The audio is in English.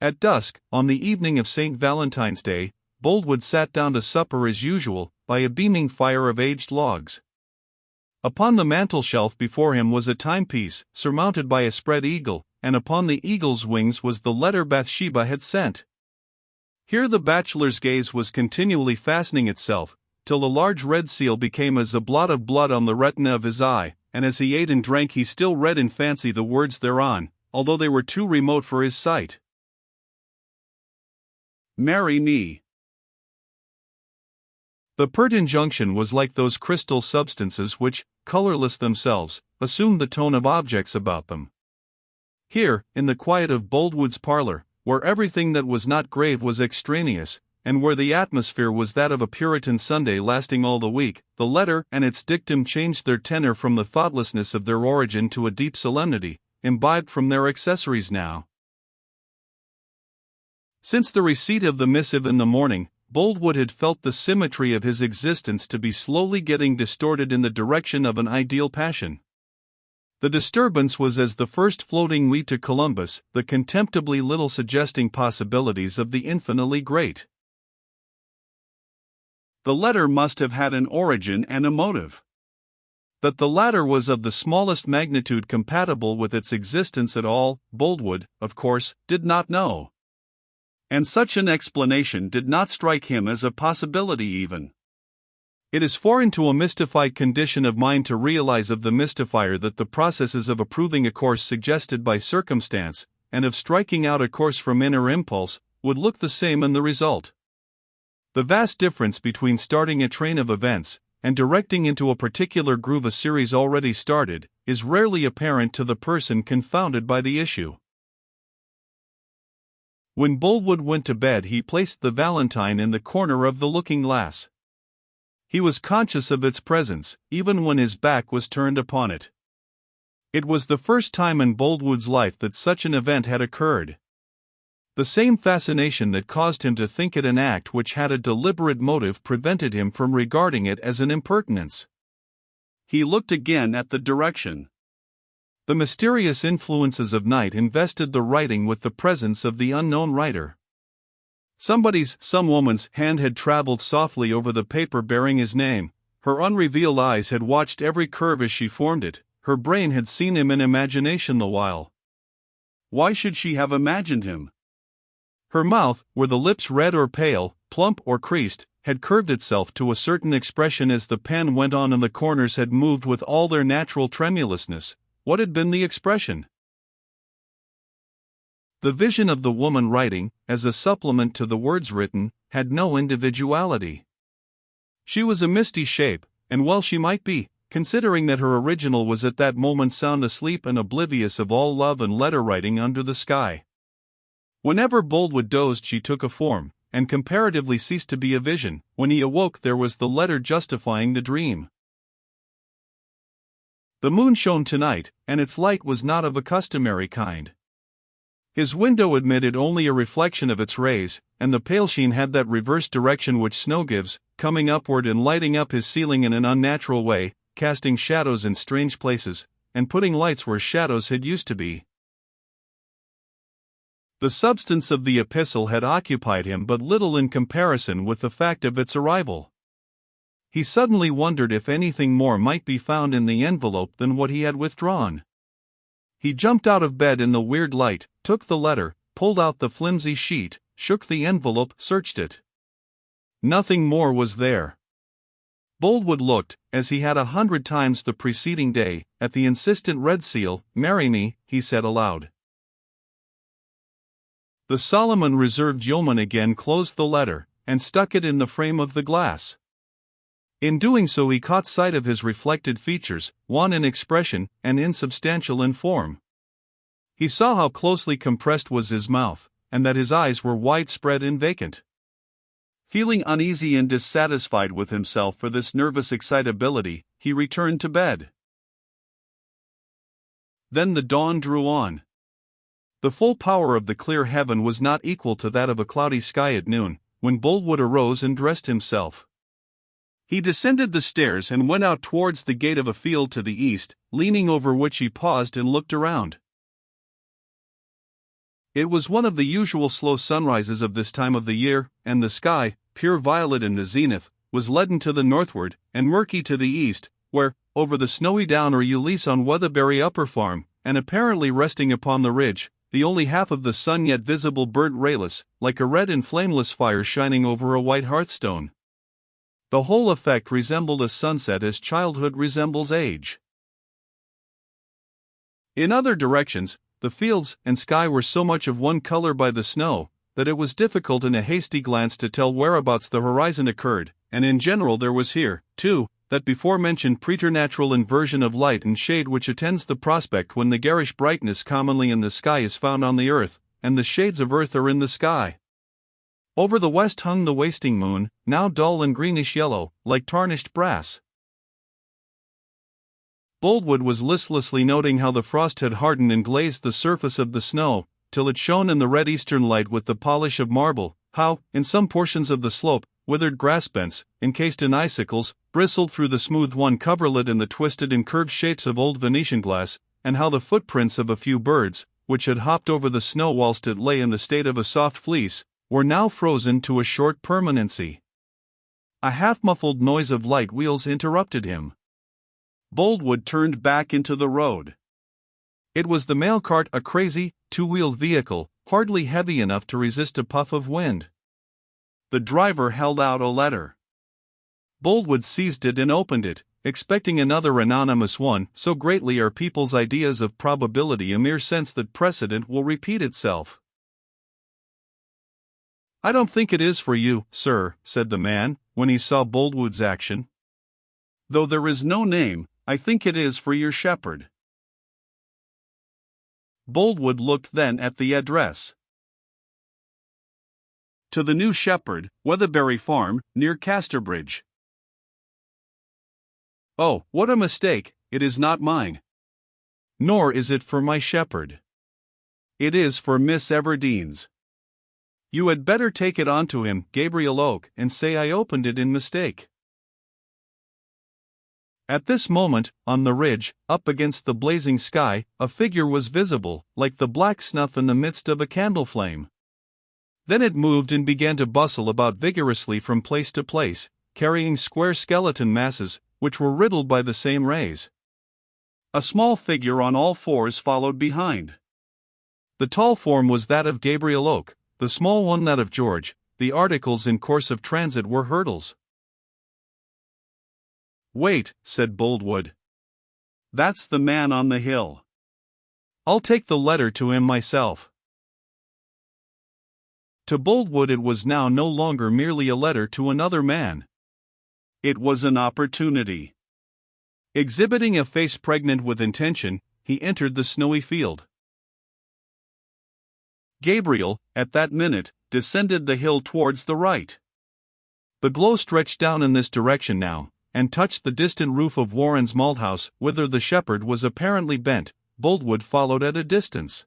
At dusk, on the evening of St. Valentine's Day, Boldwood sat down to supper as usual, by a beaming fire of aged logs. Upon the mantel-shelf before him was a timepiece, surmounted by a spread eagle, and upon the eagle's wings was the letter Bathsheba had sent. Here the bachelor's gaze was continually fastening itself, till the large red seal became as a blot of blood on the retina of his eye, and as he ate and drank he still read in fancy the words thereon, although they were too remote for his sight. Marry me. The pert injunction was like those crystal substances which, colorless themselves, assume the tone of objects about them. Here, in the quiet of Boldwood's parlor, where everything that was not grave was extraneous, and where the atmosphere was that of a Puritan Sunday lasting all the week, the letter and its dictum changed their tenor from the thoughtlessness of their origin to a deep solemnity, imbibed from their accessories now. Since the receipt of the missive in the morning, Boldwood had felt the symmetry of his existence to be slowly getting distorted in the direction of an ideal passion. The disturbance was as the first floating weed to Columbus, the contemptibly little suggesting possibilities of the infinitely great. The letter must have had an origin and a motive. That the latter was of the smallest magnitude compatible with its existence at all, Boldwood, of course, did not know. And such an explanation did not strike him as a possibility even. It is foreign to a mystified condition of mind to realize of the mystifier that the processes of approving a course suggested by circumstance, and of striking out a course from inner impulse, would look the same in the result. The vast difference between starting a train of events, and directing into a particular groove a series already started, is rarely apparent to the person confounded by the issue. When Boldwood went to bed he placed the valentine in the corner of the looking-glass. He was conscious of its presence, even when his back was turned upon it. It was the first time in Boldwood's life that such an event had occurred. The same fascination that caused him to think it an act which had a deliberate motive prevented him from regarding it as an impertinence. He looked again at the direction. The mysterious influences of night invested the writing with the presence of the unknown writer. Some woman's hand had traveled softly over the paper bearing his name. Her unrevealed eyes had watched every curve as she formed it. Her brain had seen him in imagination the while. Why should she have imagined him? Her mouth, were the lips red or pale, plump or creased, had curved itself to a certain expression as the pen went on, and the corners had moved with all their natural tremulousness. What had been the expression? The vision of the woman writing, as a supplement to the words written, had no individuality. She was a misty shape, and well she might be, considering that her original was at that moment sound asleep and oblivious of all love and letter-writing under the sky. Whenever Boldwood dozed she took a form, and comparatively ceased to be a vision. When he awoke there was the letter justifying the dream. The moon shone tonight, and its light was not of a customary kind. His window admitted only a reflection of its rays, and the pale sheen had that reverse direction which snow gives, coming upward and lighting up his ceiling in an unnatural way, casting shadows in strange places, and putting lights where shadows had used to be. The substance of the epistle had occupied him but little in comparison with the fact of its arrival. He suddenly wondered if anything more might be found in the envelope than what he had withdrawn. He jumped out of bed in the weird light, took the letter, pulled out the flimsy sheet, shook the envelope, searched it. Nothing more was there. Boldwood looked, as he had 100 times the preceding day, at the insistent red seal. "Marry me," he said aloud. The solemn and reserved yeoman again closed the letter, and stuck it in the frame of the glass. In doing so he caught sight of his reflected features, wan in expression, and insubstantial in form. He saw how closely compressed was his mouth, and that his eyes were widespread and vacant. Feeling uneasy and dissatisfied with himself for this nervous excitability, he returned to bed. Then the dawn drew on. The full power of the clear heaven was not equal to that of a cloudy sky at noon, when Boldwood arose and dressed himself. He descended the stairs and went out towards the gate of a field to the east, leaning over which he paused and looked around. It was one of the usual slow sunrises of this time of the year, and the sky, pure violet in the zenith, was leaden to the northward, and murky to the east, where, over the snowy down or Ulysses on Weatherbury Upper Farm, and apparently resting upon the ridge, the only half of the sun yet visible burnt rayless, like a red and flameless fire shining over a white hearthstone. The whole effect resembled a sunset as childhood resembles age. In other directions, the fields and sky were so much of one color by the snow, that it was difficult in a hasty glance to tell whereabouts the horizon occurred, and in general there was here, too, that before-mentioned preternatural inversion of light and shade which attends the prospect when the garish brightness commonly in the sky is found on the earth, and the shades of earth are in the sky. Over the west hung the wasting moon, now dull and greenish-yellow, like tarnished brass. Boldwood was listlessly noting how the frost had hardened and glazed the surface of the snow, till it shone in the red eastern light with the polish of marble, how, in some portions of the slope, withered grass bents, encased in icicles, bristled through the smooth one coverlet in the twisted and curved shapes of old Venetian glass, and how the footprints of a few birds, which had hopped over the snow whilst it lay in the state of a soft fleece, were now frozen to a short permanency. A half-muffled noise of light wheels interrupted him. Boldwood turned back into the road. It was the mail cart, a crazy, two-wheeled vehicle, hardly heavy enough to resist a puff of wind. The driver held out a letter. Boldwood seized it and opened it, expecting another anonymous one, so greatly are people's ideas of probability a mere sense that precedent will repeat itself. "I don't think it is for you, sir," said the man, when he saw Boldwood's action. "Though there is no name, I think it is for your shepherd." Boldwood looked then at the address. "To the new shepherd, Weatherbury Farm, near Casterbridge." "Oh, what a mistake! It is not mine. Nor is it for my shepherd. It is for Miss Everdene's. You had better take it on to him, Gabriel Oak, and say I opened it in mistake." At this moment, on the ridge, up against the blazing sky, a figure was visible, like the black snuff in the midst of a candle flame. Then it moved and began to bustle about vigorously from place to place, carrying square skeleton masses, which were riddled by the same rays. A small figure on all fours followed behind. The tall form was that of Gabriel Oak, the small one that of George. The articles in course of transit were hurdles. "Wait," said Boldwood. "That's the man on the hill. I'll take the letter to him myself." To Boldwood it was now no longer merely a letter to another man. It was an opportunity. Exhibiting a face pregnant with intention, he entered the snowy field. Gabriel, at that minute, descended the hill towards the right. The glow stretched down in this direction now, and touched the distant roof of Warren's malthouse, whither the shepherd was apparently bent. Boldwood followed at a distance.